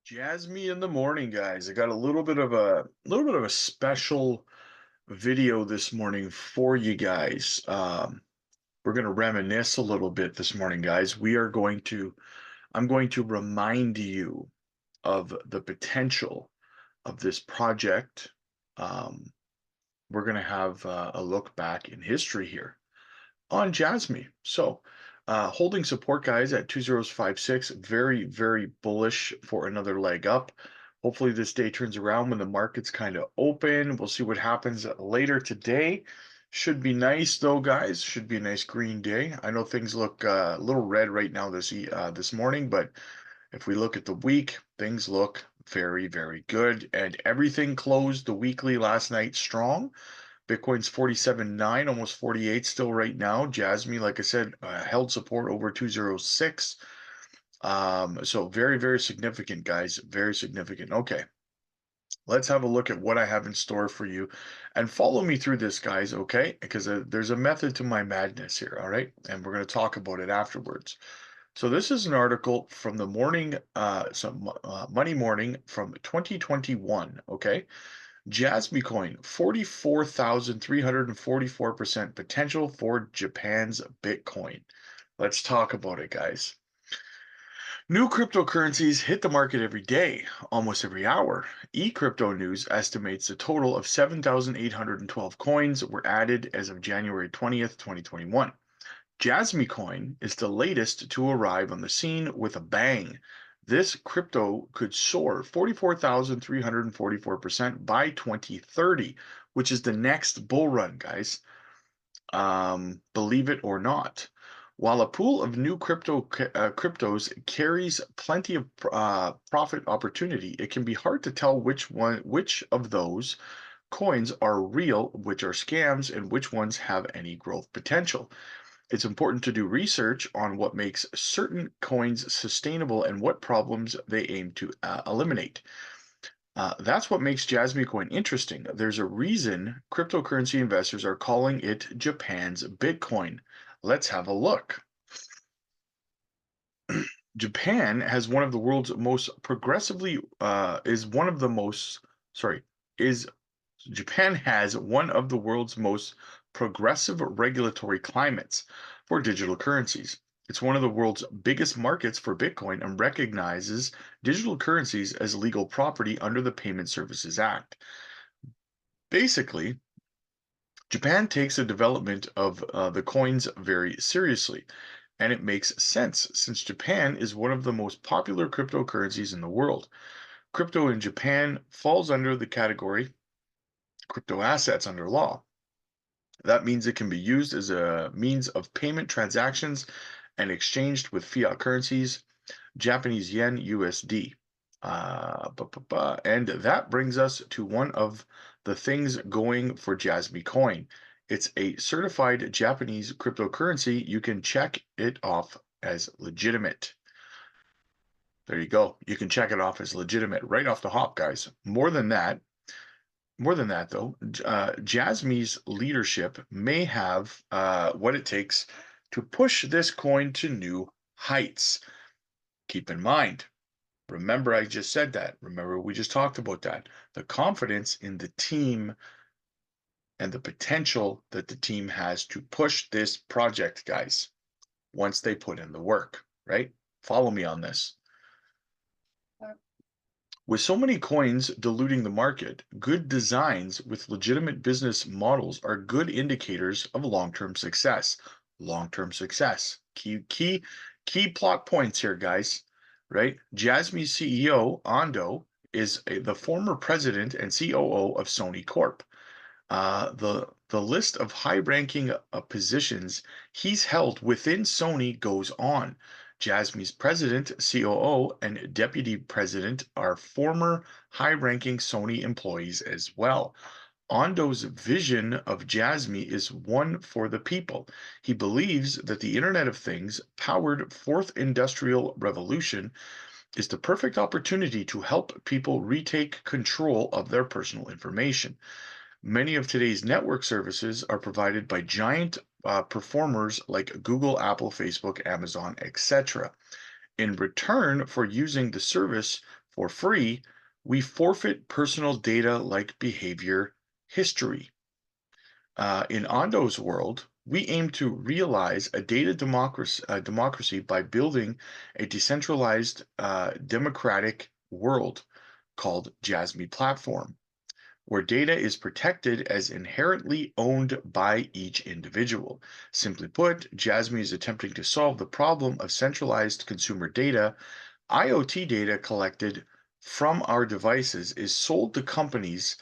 Jasmy in the morning, guys. I got a little bit of a special video this morning for you guys. We're gonna reminisce a little bit this morning, guys. I'm going to remind you of the potential of this project. Um, we're gonna have a look back in history here on Jasmy. Holding support, guys, at 2056. Very, very bullish for another leg up. Hopefully, this day turns around when the market's kind of open. We'll see what happens later today. Should be nice, though, guys. Should be a nice green day. I know things look a little red right now this morning, but if we look at the week, things look very, very good. And everything closed the weekly last night strong. Bitcoin's 47.9, almost 48 still right now. Jasmy, like I said, held support over 206. So very, very significant, guys. Very significant. Okay, let's have a look at what I have in store for you and follow me through this, guys, okay? Because there's a method to my madness here, all right? And we're going to talk about it afterwards. So this is an article from the morning, Money Morning from 2021, okay? Jasmy coin, 44,344% potential for Japan's Bitcoin. Let's talk about it, guys. New cryptocurrencies hit the market every day, almost every hour. eCrypto News estimates a total of 7,812 coins were added as of January 20th, 2021. Jasmy coin is the latest to arrive on the scene with a bang. This crypto could soar 44,344% by 2030, which is the next bull run, guys. Believe it or not. While a pool of new cryptos carries plenty of profit opportunity, it can be hard to tell which of those coins are real, which are scams, and which ones have any growth potential. It's important to do research on what makes certain coins sustainable and what problems they aim to eliminate. That's what makes Jasmy Coin interesting. There's a reason cryptocurrency investors are calling it Japan's Bitcoin. Let's have a look. Japan has one of the world's most progressively is one of the most sorry is Japan has one of the world's most progressive regulatory climates for digital currencies. It's one of the world's biggest markets for Bitcoin and recognizes digital currencies as legal property under the Payment Services Act. Basically, Japan takes the development of the coins very seriously, and it makes sense since Japan is one of the most popular cryptocurrencies in the world. Crypto in Japan falls under the category crypto assets under law. That means it can be used as a means of payment transactions and exchanged with fiat currencies, Japanese yen, USD. And that brings us to one of the things going for Jasmy Coin. It's a certified Japanese cryptocurrency. You can check it off as legitimate. There you go. You can check it off as legitimate right off the hop, guys. More than that, though, Jasmy's leadership may have what it takes to push this coin to new heights. Keep in mind, remember I just said that. Remember we just talked about that. The confidence in the team and the potential that the team has to push this project, guys, once they put in the work, right? Follow me on this. With so many coins diluting the market, good designs with legitimate business models are good indicators of long-term success. Long-term success. Key plot points here, guys. Right? Jasmy's CEO, Ando, is the former president and COO of Sony Corp. The list of high-ranking positions he's held within Sony goes on. Jasmy's president, COO, and deputy president are former high-ranking Sony employees as well. Ondo's vision of Jasmy is one for the people. He believes that the Internet of Things, powered fourth industrial revolution, is the perfect opportunity to help people retake control of their personal information. Many of today's network services are provided by giant performers like Google, Apple, Facebook, Amazon, etc. In return for using the service, For free, we forfeit personal data like behavior history. In Ondo's world, we aim to realize a data democracy by building a decentralized democratic world called JASMY Platform, where data is protected as inherently owned by each individual. Simply put, JASMY is attempting to solve the problem of centralized consumer data. IoT data collected from our devices is sold to companies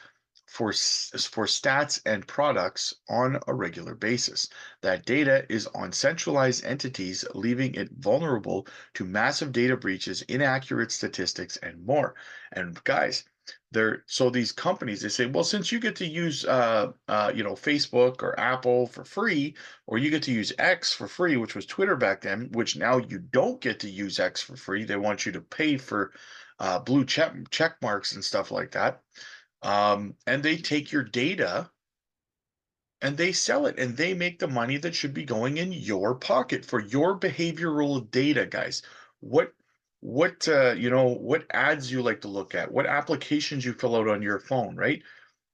for stats and products on a regular basis. That data is on centralized entities, leaving it vulnerable to massive data breaches, inaccurate statistics, and more. And guys, so these companies, they say, well, since you get to use Facebook or Apple for free, or you get to use X for free, which was Twitter back then, which now you don't get to use X for free. They want you to pay for blue check marks and stuff like that. And they take your data and they sell it, and they make the money that should be going in your pocket for your behavioral data, guys. What what ads you like to look at, what applications you fill out on your phone, right?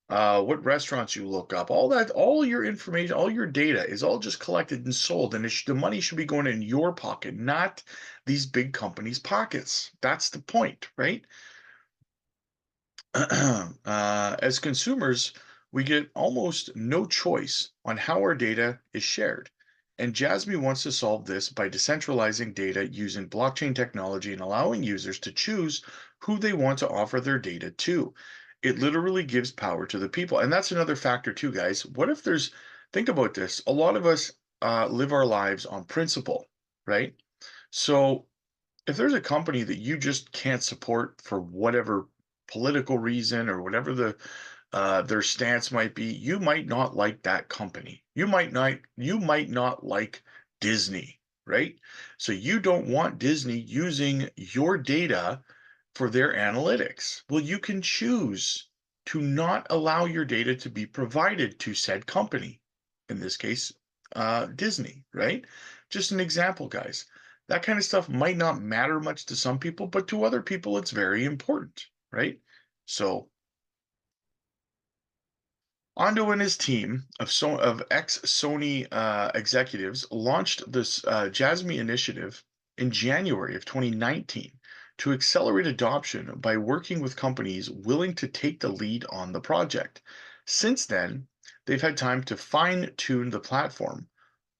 What restaurants you look up, all that, all your information, all your data is all just collected and sold, and the money should be going in your pocket, not these big companies' pockets. That's the point, right? As consumers, we get almost no choice on how our data is shared. And Jasmy wants to solve this by decentralizing data using blockchain technology and allowing users to choose who they want to offer their data to. It literally gives power to the people. And that's another factor, too, guys. What if think about this. A lot of us live our lives on principle, right? So if there's a company that you just can't support for whatever political reason or whatever their stance might be, you might not like that company. You might not like Disney, right? So you don't want Disney using your data for their analytics. Well, you can choose to not allow your data to be provided to said company. In this case, Disney, right? Just an example, guys. That kind of stuff might not matter much to some people, but to other people, it's very important, right? So Ondo and his team of ex-Sony executives launched this JASMY initiative in January of 2019 to accelerate adoption by working with companies willing to take the lead on the project. Since then, they've had time to fine-tune the platform.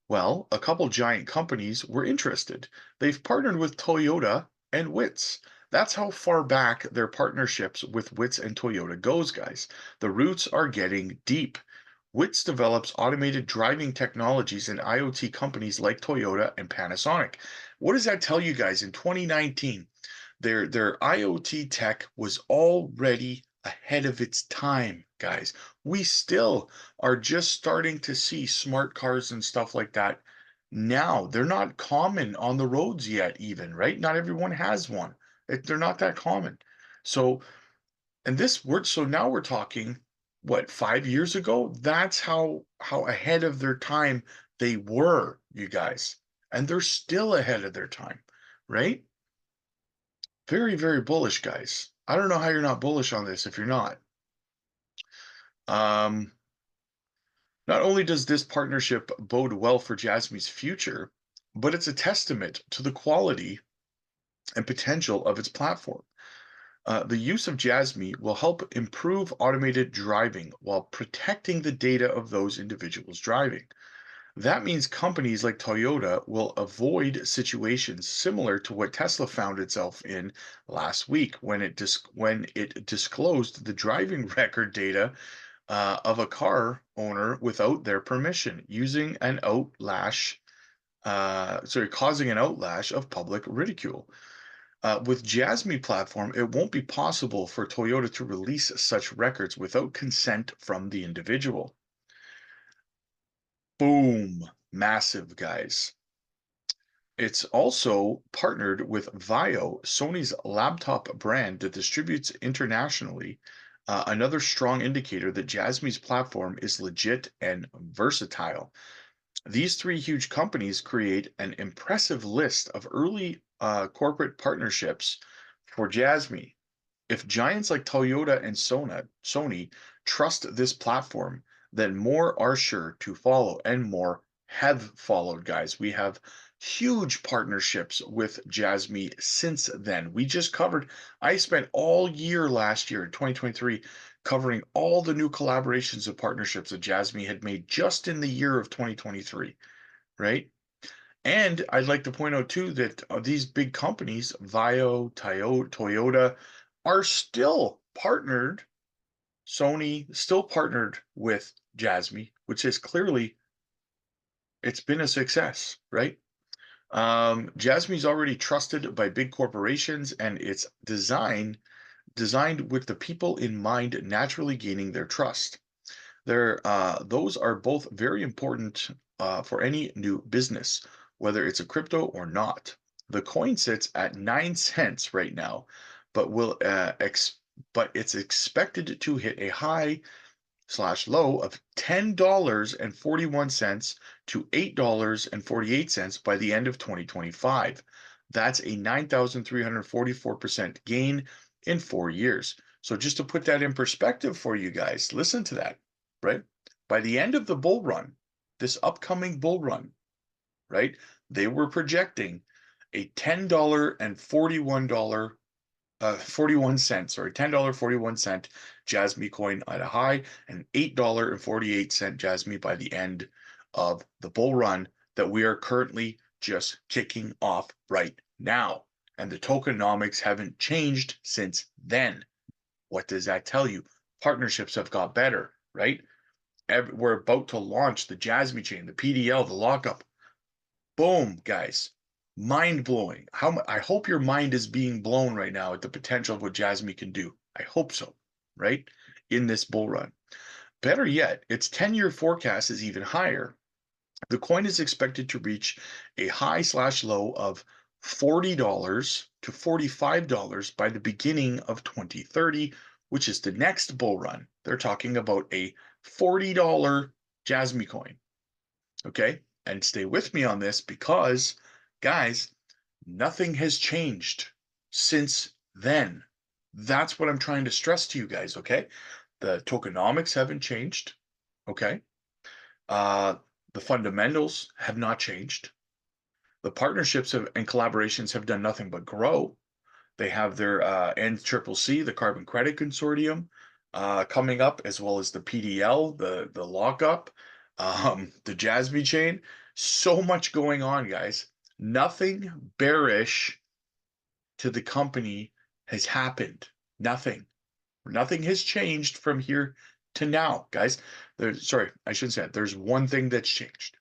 Well, a couple giant companies were interested. They've partnered with Toyota and WITS. That's how far back their partnerships with WITS and Toyota goes, guys. The roots are getting deep. WITS develops automated driving technologies in IoT companies like Toyota and Panasonic. What does that tell you guys? In 2019, their IoT tech was already ahead of its time, guys. We still are just starting to see smart cars and stuff like that now. They're not common on the roads yet, even, right? Not everyone has one. They're not that common. So, so now we're talking, what, 5 years ago? That's how ahead of their time they were, you guys. And they're still ahead of their time, right? Very, very bullish, guys. I don't know how you're not bullish on this if you're not. Um, Not only does this partnership bode well for Jasmy's future, but it's a testament to the quality and potential of its platform. The use of Jasmy will help improve automated driving while protecting the data of those individuals driving. That means companies like Toyota will avoid situations similar to what Tesla found itself in last week when it disclosed the driving record data of a car owner without their permission, causing an outlash of public ridicule. With Jasmy platform, it won't be possible for Toyota to release such records without consent from the individual. Boom. Massive, guys. It's also partnered with Vio, Sony's laptop brand that distributes internationally, another strong indicator that Jasmy's platform is legit and versatile. These three huge companies create an impressive list of early corporate partnerships for Jasmy. If giants like Toyota and Sony trust this platform, then more are sure to follow, and more have followed, guys. We have huge partnerships with Jasmy since then. We just covered, I spent all year last year, 2023, covering all the new collaborations and partnerships that Jasmy had made just in the year of 2023, right? And I'd like to point out too that these big companies, Vio, Toyota, are still partnered. Sony still partnered with Jasmy, which is clearly it's been a success, right? Jasmy's already trusted by big corporations, and it's designed with the people in mind, naturally gaining their trust. Those are both very important for any new business, whether it's a crypto or not. The coin sits at 9 cents right now, but but it's expected to hit a high slash low of $10.41 to $8.48 by the end of 2025. That's a 9,344% gain in 4 years. So just to put that in perspective for you guys, listen to that, right? By the end of the bull run, this upcoming bull run, right? They were projecting a $10.41 41 cents, or $10.41 Jasmy coin at a high, and $8.48 Jasmy by the end of the bull run that we are currently just kicking off right now. And the tokenomics haven't changed since then. What does that tell you? Partnerships have got better, right? We're about to launch the Jasmy chain, the PDL, the lockup. Boom, guys. Mind blowing. I hope your mind is being blown right now at the potential of what Jasmy can do. I hope so, right? In this bull run. Better yet, its 10-year forecast is even higher. The coin is expected to reach a high slash low of $40 to $45 by the beginning of 2030, which is the next bull run. They're talking about a $40 Jasmy coin. Okay? And stay with me on this because, guys, nothing has changed since then. That's what I'm trying to stress to you guys, okay? The tokenomics haven't changed, okay? The fundamentals have not changed. The partnerships and collaborations have done nothing but grow. They have their NCCC, the Carbon Credit Consortium, coming up, as well as the PDL, the lockup, the Jasmy chain. So much going on, guys. Nothing bearish to the company has happened. Nothing. Nothing has changed from here to now, guys. Sorry, I shouldn't say that. There's one thing that's changed.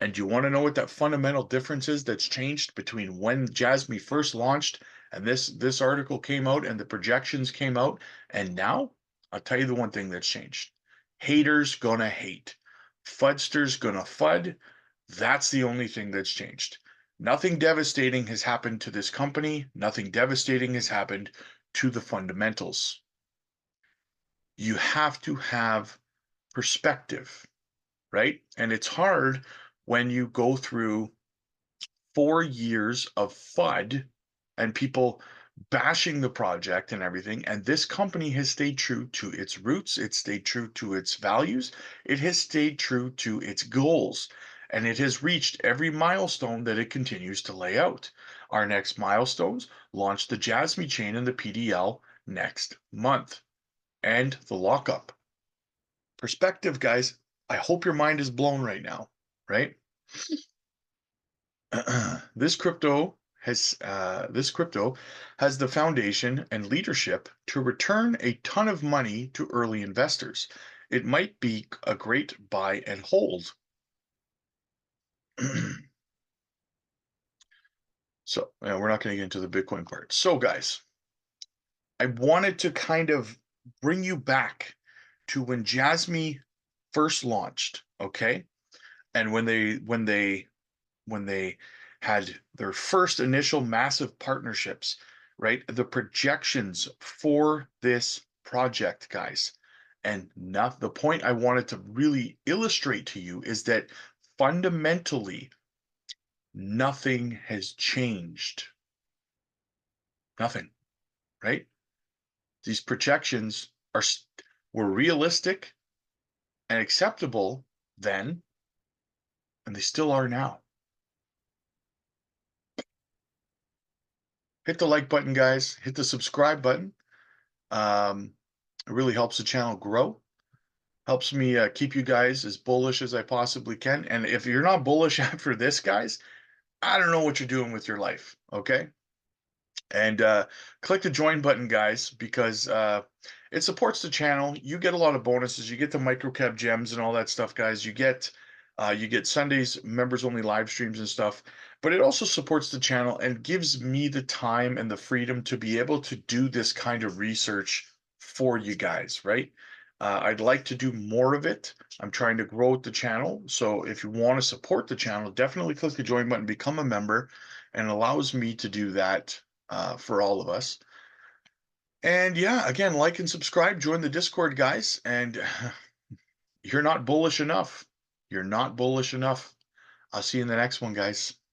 And do you want to know what that fundamental difference is that's changed between when Jasmy first launched and this article came out and the projections came out and now? I'll tell you the one thing that's changed. Haters gonna hate. Fudsters gonna fud. That's the only thing that's changed. Nothing devastating has happened to this company. Nothing devastating has happened to the fundamentals. You have to have perspective, right? And it's hard when you go through 4 years of FUD and people bashing the project and everything. And this company has stayed true to its roots. It stayed true to its values. It has stayed true to its goals. And it has reached every milestone that it continues to lay out. Our next milestones launch the Jasmy chain and the PDL next month. And the lockup. Perspective, guys. I hope your mind is blown right now, right? This crypto has the foundation and leadership to return a ton of money to early investors. It might be a great buy and hold. So we're not going to get into the Bitcoin part. So guys, I wanted to kind of bring you back to when Jasmy first launched, okay? And when they had their first initial massive partnerships, right? The projections for this project, guys. And not the point I wanted to really illustrate to you is that fundamentally nothing has changed. Nothing, right? these projections were realistic and acceptable then, and they still are now. Hit the like button, guys. Hit the subscribe button. It really helps the channel grow. Helps me keep you guys as bullish as I possibly can. And if you're not bullish after this, guys, I don't know what you're doing with your life. Okay. And click the join button, guys, because it supports the channel. You get a lot of bonuses. You get the microcap gems and all that stuff, guys. You get Sundays members only live streams and stuff. But it also supports the channel and gives me the time and the freedom to be able to do this kind of research for you guys, right? I'd like to do more of it. I'm trying to grow the channel. So if you want to support the channel, definitely click the join button, become a member, and it allows me to do that for all of us. And yeah, again, like and subscribe, join the Discord, guys. And you're not bullish enough. You're not bullish enough. I'll see you in the next one, guys.